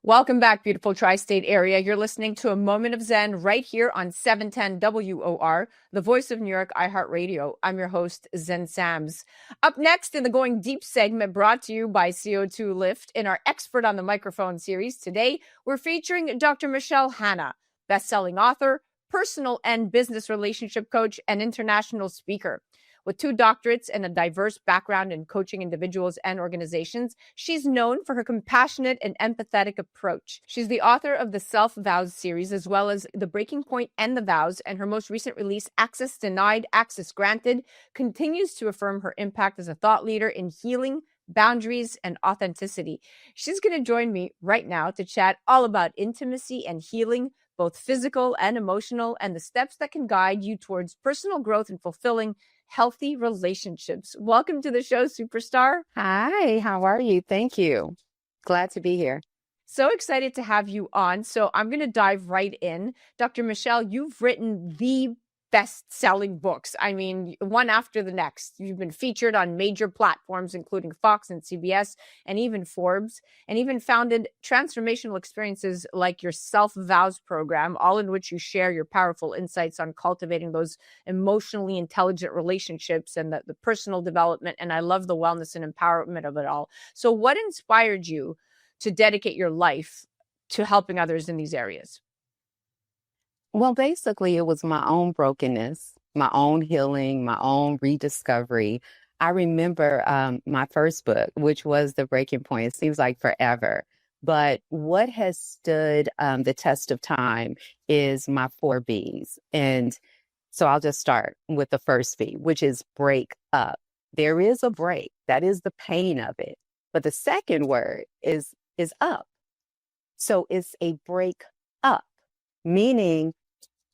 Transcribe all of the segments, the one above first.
Welcome back, beautiful tri-state area. You're listening to a Moment of Zen right here on 710 WOR, the voice of New York, iHeartRadio. I'm your host, Zen Sams. Up next in the Going Deep segment brought to you by CO2 Lift in our Expert on the Microphone series, today we're featuring Dr. Michelle Hanna, best-selling author, personal and business relationship coach, and international speaker. With 2 doctorates and a diverse background in coaching individuals and organizations, she's known for her compassionate and empathetic approach. She's the author of the Self-Vows series, as well as The Breaking Point and the Vows, and her most recent release, Access Denied, Access Granted, continues to affirm her impact as a thought leader in healing, boundaries, and authenticity. She's going to join me right now to chat all about intimacy and healing, both physical and emotional, and the steps that can guide you towards personal growth and fulfilling healthy relationships. Welcome to the show, superstar. Hi, how are you? Thank you. Glad to be here. So excited to have you on. So I'm going to dive right in. Dr. Michelle, you've written the best-selling books. I mean, one after the next. You've been featured on major platforms, including Fox and CBS, and even Forbes, and even founded transformational experiences like your Self-Vows program, all in which you share your powerful insights on cultivating those emotionally intelligent relationships and the personal development. And I love the wellness and empowerment of it all. So what inspired you to dedicate your life to helping others in these areas? Well, basically, it was my own brokenness, my own healing, my own rediscovery. I remember my first book, which was The Breaking Point. It seems like forever. But what has stood the test of time is my 4 Bs. And so I'll just start with the first B, which is break up. There is a break. That is the pain of it. But the second word is up. So it's a break up, meaning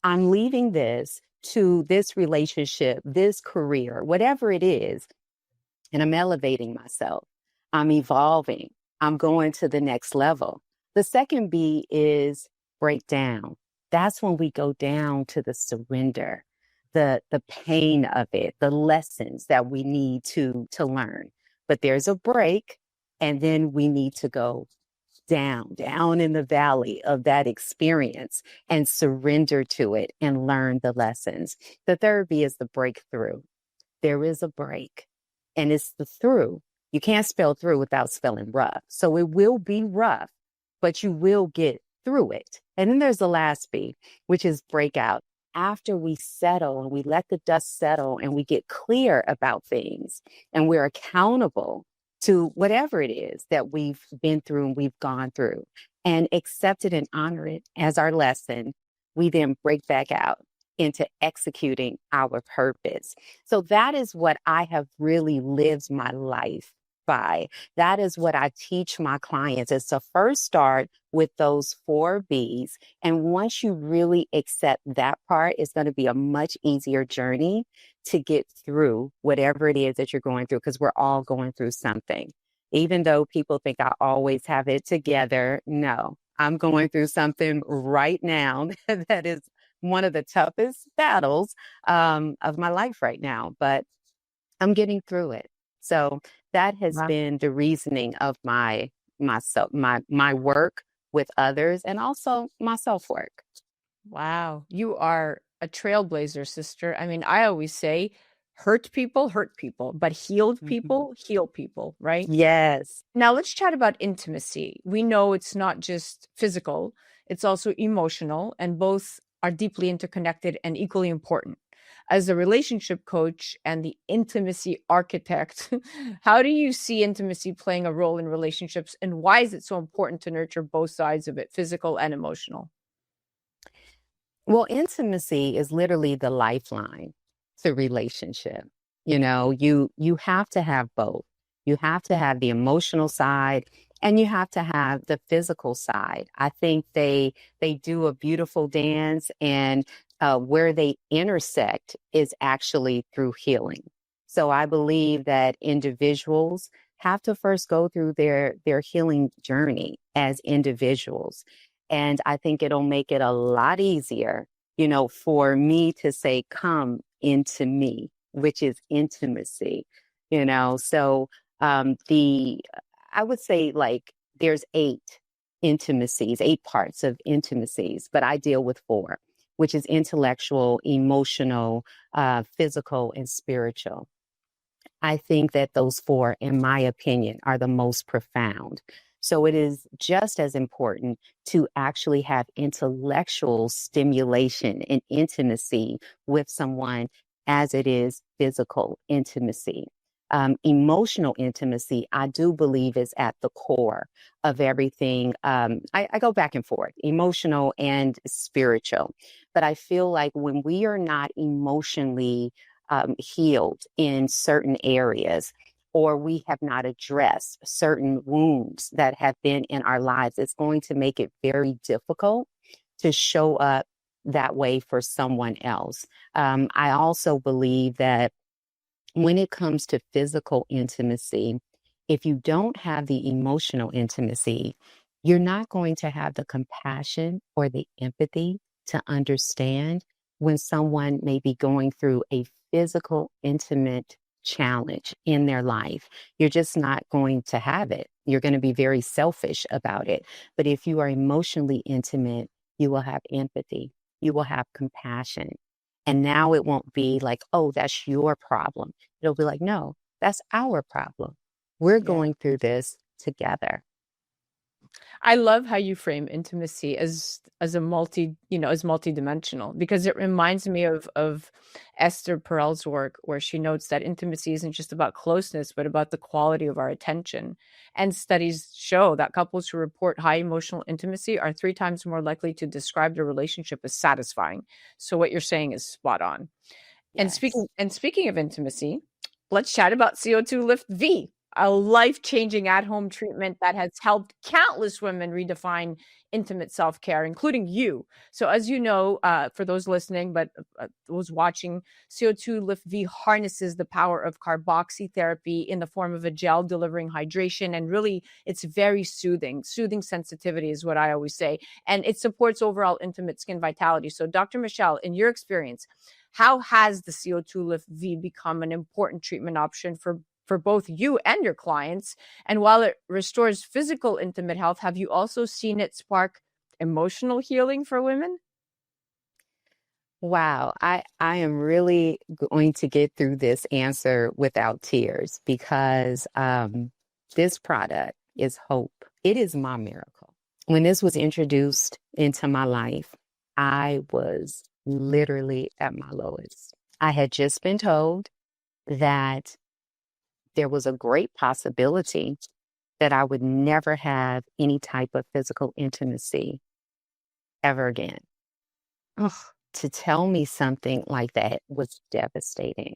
I'm leaving this to this relationship, this career, whatever it is, and I'm elevating myself. I'm evolving. I'm going to the next level. The second B is break down. That's when we go down to the surrender, the pain of it, the lessons that we need to learn. But there's a break, and then we need to go down in the valley of that experience and surrender to it and learn the lessons. The third B is the breakthrough. There is a break, and it's the through. You can't spell through without spelling rough. So it will be rough, but you will get through it. And then there's the last B, which is breakout. After we settle and we let the dust settle and we get clear about things and we're accountable to whatever it is that we've been through and we've gone through, and accept it and honor it as our lesson, we then break back out into executing our purpose. So that is what I have really lived my life by. That is what I teach my clients, is to first start with those 4 Bs. And once you really accept that part, it's going to be a much easier journey to get through whatever it is that you're going through, because we're all going through something. Even though people think I always have it together, no, I'm going through something right now that is one of the toughest battles of my life right now, but I'm getting through it. So that has been the reasoning of my work with others, and also my self-work. Wow. You are a trailblazer, sister. I mean, I always say hurt people, but healed people, heal people, right? Yes. Now let's chat about intimacy. We know it's not just physical, it's also emotional, and both are deeply interconnected and equally important. As a relationship coach and the intimacy architect, how do you see intimacy playing a role in relationships, and why is it so important to nurture both sides of it, physical and emotional? Well, intimacy is literally the lifeline to relationship. You have to have both. You have to have the emotional side, and you have to have the physical side. I think they do a beautiful dance, and where they intersect is actually through healing. So I believe that individuals have to first go through their healing journey as individuals. And I think it'll make it a lot easier, for me to say, come into me, which is intimacy, So I would say, like, there's 8 intimacies, 8 parts of intimacies, but I deal with 4, which is intellectual, emotional, physical, and spiritual. I think that those 4, in my opinion, are the most profound. So it is just as important to actually have intellectual stimulation and intimacy with someone as it is physical intimacy. Emotional intimacy, I do believe, is at the core of everything. I go back and forth, emotional and spiritual. But I feel like when we are not emotionally healed in certain areas, or we have not addressed certain wounds that have been in our lives, it's going to make it very difficult to show up that way for someone else. I also believe that when it comes to physical intimacy, if you don't have the emotional intimacy, you're not going to have the compassion or the empathy to understand when someone may be going through a physical, intimate challenge in their life. You're just not going to have it. You're going to be very selfish about it. But if you are emotionally intimate, you will have empathy, you will have compassion. And now it won't be like, oh, that's your problem. It'll be like, no, that's our problem. We're Yeah. going through this together. I love how you frame intimacy as a as multidimensional, because it reminds me of Esther Perel's work, where she notes that intimacy isn't just about closeness, but about the quality of our attention. And studies show that couples who report high emotional intimacy are 3 times more likely to describe their relationship as satisfying. So what you're saying is spot on. And Yes. speaking of intimacy, let's chat about CO2 Lift V, a life-changing at-home treatment that has helped countless women redefine intimate self-care, including you. So as you know, for those listening, but those watching, CO2 Lift V harnesses the power of carboxytherapy in the form of a gel delivering hydration, and really it's very soothing. Soothing sensitivity is what I always say, and it supports overall intimate skin vitality. So Dr. Michelle, in your experience, how has the CO2 Lift V become an important treatment option for both you and your clients? And while it restores physical intimate health, have you also seen it spark emotional healing for women? Wow. I am really going to get through this answer without tears because this product is hope. It is my miracle. When this was introduced into my life, I was literally at my lowest. I had just been told that there was a great possibility that I would never have any type of physical intimacy ever again. Ugh, to tell me something like that was devastating.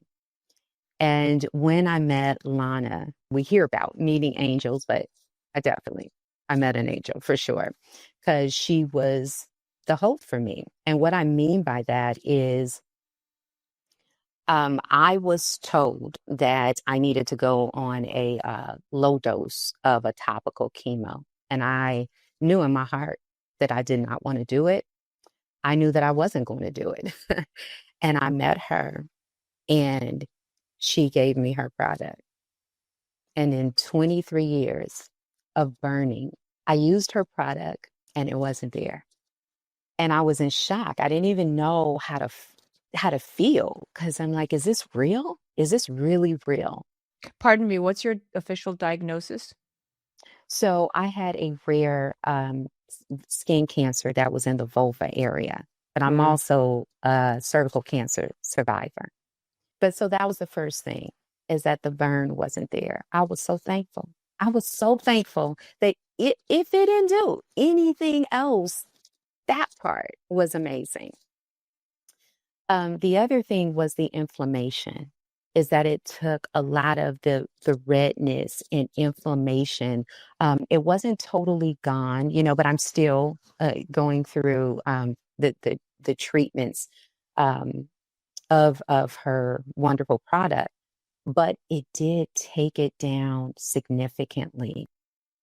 And when I met Lana, we hear about meeting angels, but I met an angel for sure, because she was the hope for me. And what I mean by that is I was told that I needed to go on a low dose of a topical chemo. And I knew in my heart that I did not want to do it. I knew that I wasn't going to do it. And I met her and she gave me her product. And in 23 years of burning, I used her product and it wasn't there. And I was in shock. I didn't even know how to feel because I'm like, is this real? Is this really real? Pardon me, what's your official diagnosis? So I had a rare skin cancer that was in the vulva area, but I'm Mm. also a cervical cancer survivor. But so that was the first thing, is that the burn wasn't there. I was so thankful. I was so thankful that if it didn't do anything else, that part was amazing. The other thing was the inflammation, is that it took a lot of the redness and inflammation. It wasn't totally gone, but I'm still going through the treatments of her wonderful product, but it did take it down significantly.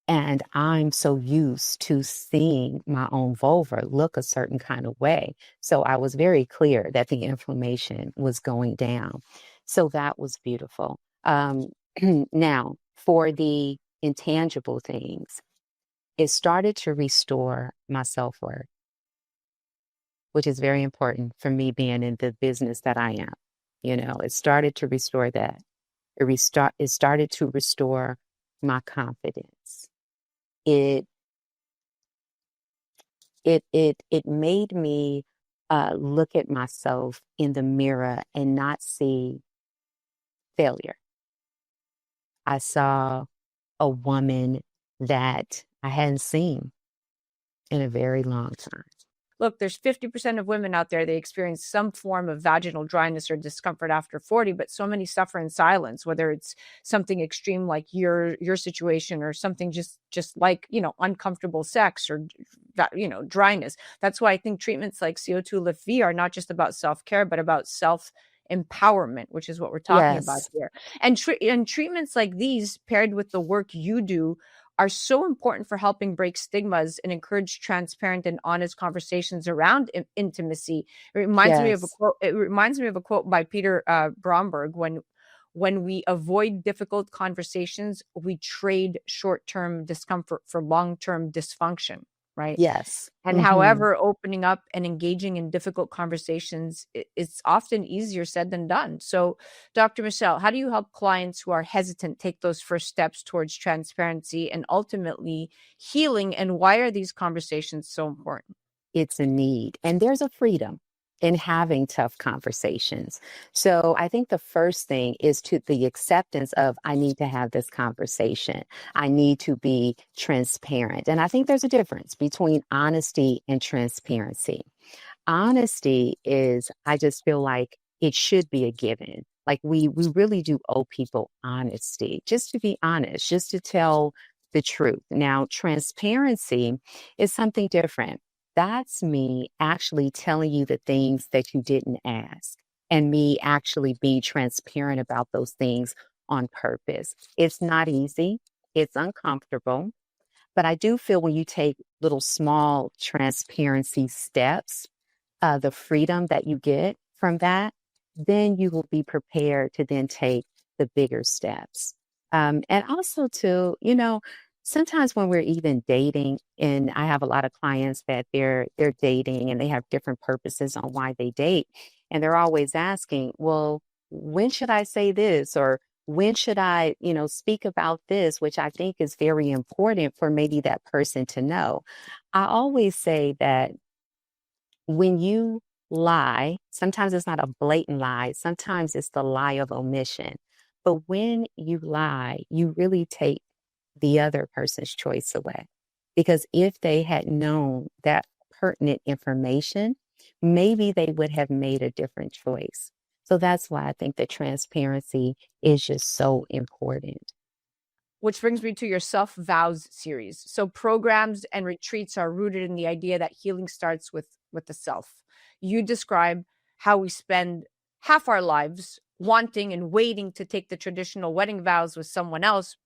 And I'm so used to seeing my own vulva look a certain kind of way. So I was very clear that the inflammation was going down. So that was beautiful. Now, for the intangible things, it started to restore my self-worth, which is very important for me being in the business that I am. It started to restore that. It started to restore my confidence. It it made me look at myself in the mirror and not see failure. I saw a woman that I hadn't seen in a very long time. Look, there's 50% of women out there, they experience some form of vaginal dryness or discomfort after 40, but so many suffer in silence, whether it's something extreme like your situation or something just like, uncomfortable sex or dryness. That's why I think treatments like CO2 Lift V are not just about self-care, but about self-empowerment, which is what we're talking about Yes, here. And treatments like these paired with the work you do are so important for helping break stigmas and encourage transparent and honest conversations around intimacy. It reminds me of a yes, quote. It reminds me of a quote by Peter Bromberg when we avoid difficult conversations, we trade short-term discomfort for long-term dysfunction, right? yes. And however, opening up and engaging in difficult conversations, it's often easier said than done. So, Dr. Michelle, how do you help clients who are hesitant take those first steps towards transparency and ultimately healing? And why are these conversations so important? It's a need. And there's a freedom in having tough conversations. So I think the first thing is to the acceptance of I need to have this conversation. I need to be transparent. And I think there's a difference between honesty and transparency. Honesty is, I just feel like it should be a given. Like we really do owe people honesty, just to be honest, just to tell the truth. Now, transparency is something different. That's me actually telling you the things that you didn't ask and me actually being transparent about those things on purpose. It's not easy. It's uncomfortable, but I do feel when you take little small transparency steps, the freedom that you get from that, then you will be prepared to then take the bigger steps. And also to, sometimes when we're even dating, and I have a lot of clients that they're dating and they have different purposes on why they date. And they're always asking, well, when should I say this? Or when should I, speak about this, which I think is very important for maybe that person to know. I always say that when you lie, sometimes it's not a blatant lie, sometimes it's the lie of omission. But when you lie, you really take the other person's choice away. Because if they had known that pertinent information, maybe they would have made a different choice. So that's why I think that transparency is just so important. Which brings me to your self vows series. So programs and retreats are rooted in the idea that healing starts with the self. You describe how we spend half our lives wanting and waiting to take the traditional wedding vows with someone else,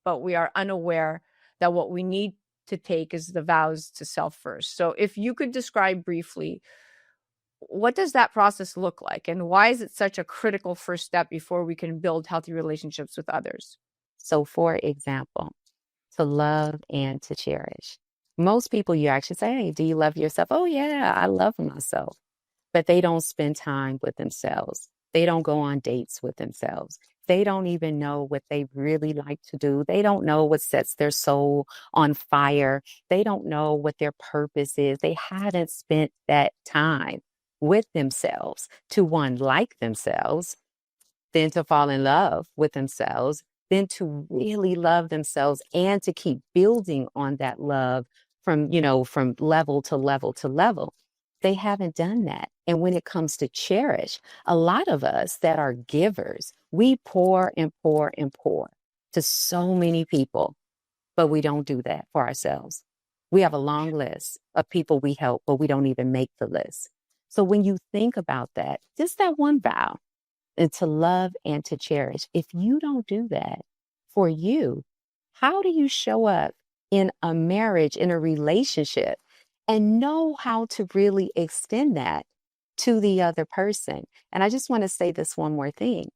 but we are unaware that what we need to take is the vows to self first. So if you could describe briefly, what does that process look like and why is it such a critical first step before we can build healthy relationships with others? So, for example, to love and to cherish. Most people, you actually say, hey, do you love yourself? Oh, yeah, I love myself. But they don't spend time with themselves. They don't go on dates with themselves. They don't even know what they really like to do. They don't know what sets their soul on fire. They don't know what their purpose is. They hadn't spent that time with themselves to one, like themselves, then to fall in love with themselves, then to really love themselves and to keep building on that love from level to level to level. They haven't done that. And when it comes to cherish, a lot of us that are givers, we pour and pour and pour to so many people, but we don't do that for ourselves. We have a long list of people we help, but we don't even make the list. So when you think about that, just that one vow, and to love and to cherish. If you don't do that for you, how do you show up in a marriage, in a relationship, and know how to really extend that to the other person? And I just want to say this one more thing.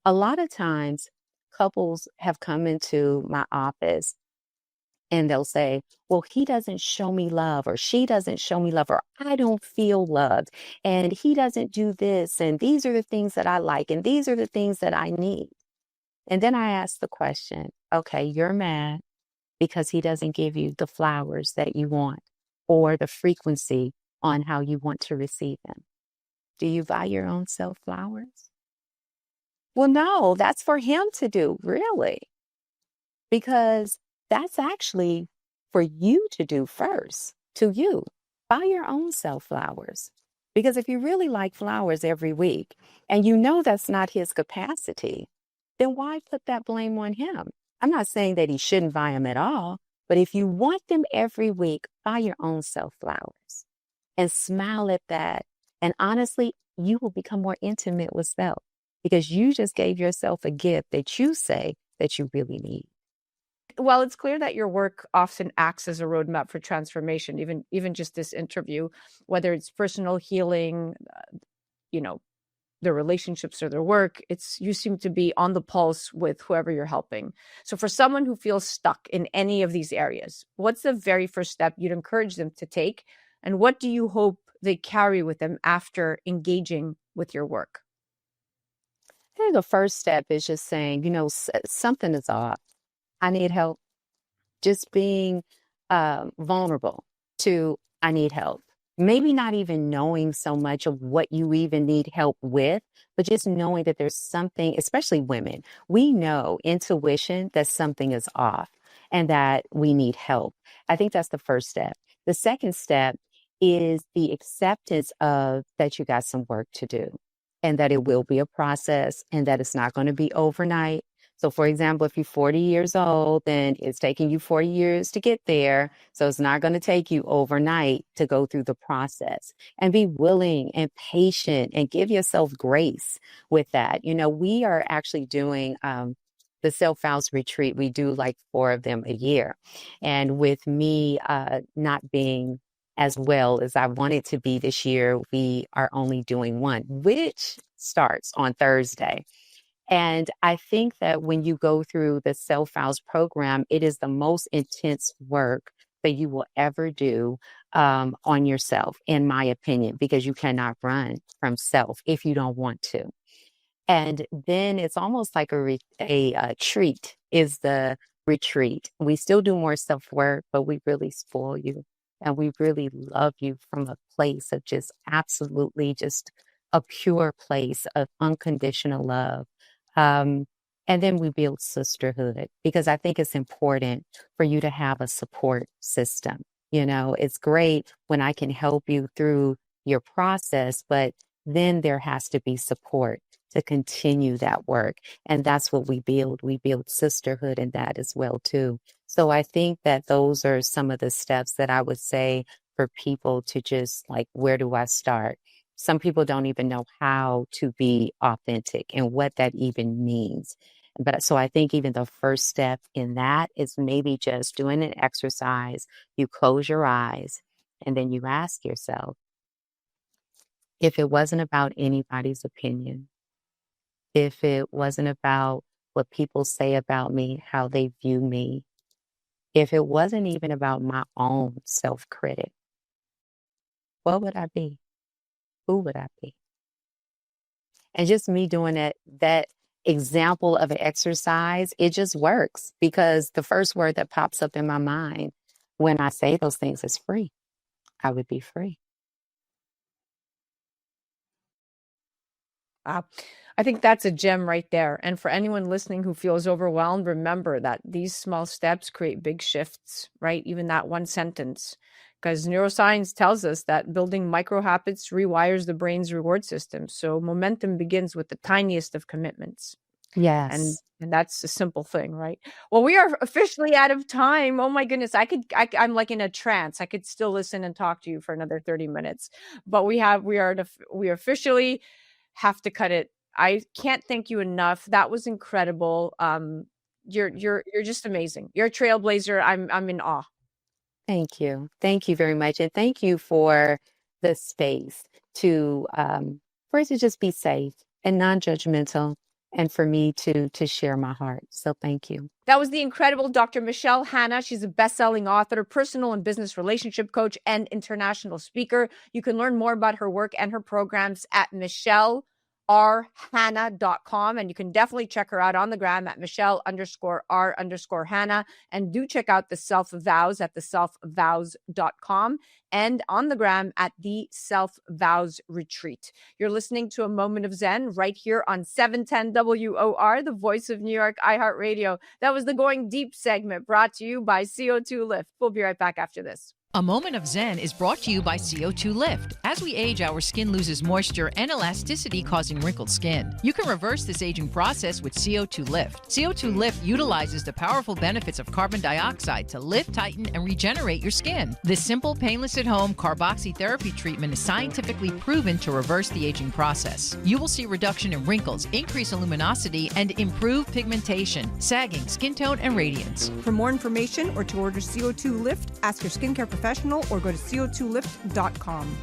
A lot of times, couples have come into my office And they'll say, well, he doesn't show me love, or she doesn't show me love, or I don't feel loved, and he doesn't do this, and these are the things that I like, and these are the things that I need. And then I ask the question, okay, you're mad because he doesn't give you the flowers that you want or the frequency on how you want to receive them. Do you buy your own self flowers? Well, no, that's for him to do, really, because that's actually for you to do first, to you. Buy your own self flowers. Because if you really like flowers every week and you know that's not his capacity, then why put that blame on him? I'm not saying that he shouldn't buy them at all, but if you want them every week, buy your own self flowers and smile at that. And honestly, you will become more intimate with self because you just gave yourself a gift that you say that you really need. Well, it's clear that your work often acts as a roadmap for transformation, even just this interview, whether it's personal healing, you know, their relationships or their work, it's you seem to be on the pulse with whoever you're helping. So for someone who feels stuck in any of these areas, what's the very first step you'd encourage them to take? And what do you hope they carry with them after engaging with your work? I think the first step is just saying, something is off. I need help. Just being vulnerable to, I need help. Maybe not even knowing so much of what you even need help with, but just knowing that there's something, especially women, we know intuition that something is off and that we need help. I think that's the first step. The second step is the acceptance of that you got some work to do and that it will be a process and that it's not going to be overnight. So, for example, if you're 40 years old, then it's taking you 40 years to get there. So it's not going to take you overnight to go through the process, and be willing and patient and give yourself grace with that. We are actually doing the self-house retreat. We do like 4 of them a year. And with me not being as well as I wanted to be this year, we are only doing one, which starts on Thursday. And I think that when you go through the Self Files program, it is the most intense work that you will ever do on yourself, in my opinion, because you cannot run from self if you don't want to. And then it's almost like a treat is the retreat. We still do more self work, but we really spoil you and we really love you from a place of just absolutely just a pure place of unconditional love. Um, and then we build sisterhood because I think it's important for you to have a support system. It's great when I can help you through your process, but then there has to be support to continue that work. And that's what we build. We build sisterhood in that as well, too. So I think that those are some of the steps that I would say for people to just like, where do I start? Some people don't even know how to be authentic and what that even means. But so I think even the first step in that is maybe just doing an exercise. You close your eyes and then you ask yourself, if it wasn't about anybody's opinion, if it wasn't about what people say about me, how they view me, if it wasn't even about my own self-critic, what would I be? Who would I be? And just me doing that example of an exercise, it just works because the first word that pops up in my mind when I say those things is free. I would be free. I think that's a gem right there. And for anyone listening who feels overwhelmed, remember that these small steps create big shifts, right? Even that one sentence. Because neuroscience tells us that building micro habits rewires the brain's reward system. So momentum begins with the tiniest of commitments. And Yes. that's a simple thing, right? Well, we are officially out of time. Oh my goodness. I'm like in a trance. I could still listen and talk to you for another 30 minutes, but we officially have to cut it. I can't thank you enough. That was incredible. You're just amazing. You're a trailblazer. I'm in awe. Thank you. Thank you very much. And thank you for the space for it to just be safe and non-judgmental and for me to share my heart. So thank you. That was the incredible Dr. Michelle Hanna. She's a best-selling author, personal and business relationship coach, and international speaker. You can learn more about her work and her programs at michellerhanna.com. And you can definitely check her out on the gram at Michelle_R_Hanna. And do check out the Self Vows at theselfvows.com and on the gram at the Self Vows Retreat. You're listening to A Moment of Zen right here on 710 WOR, the voice of New York, iHeartRadio. That was the Going Deep segment brought to you by CO2 Lift. We'll be right back after this. A Moment of Zen is brought to you by CO2 Lift. As we age, our skin loses moisture and elasticity, causing wrinkled skin. You can reverse this aging process with CO2 Lift. CO2 Lift utilizes the powerful benefits of carbon dioxide to lift, tighten, and regenerate your skin. This simple, painless at-home carboxytherapy treatment is scientifically proven to reverse the aging process. You will see reduction in wrinkles, increase in luminosity, and improve pigmentation, sagging, skin tone, and radiance. For more information or to order CO2 Lift, ask your skincare professional or go to co2lift.com.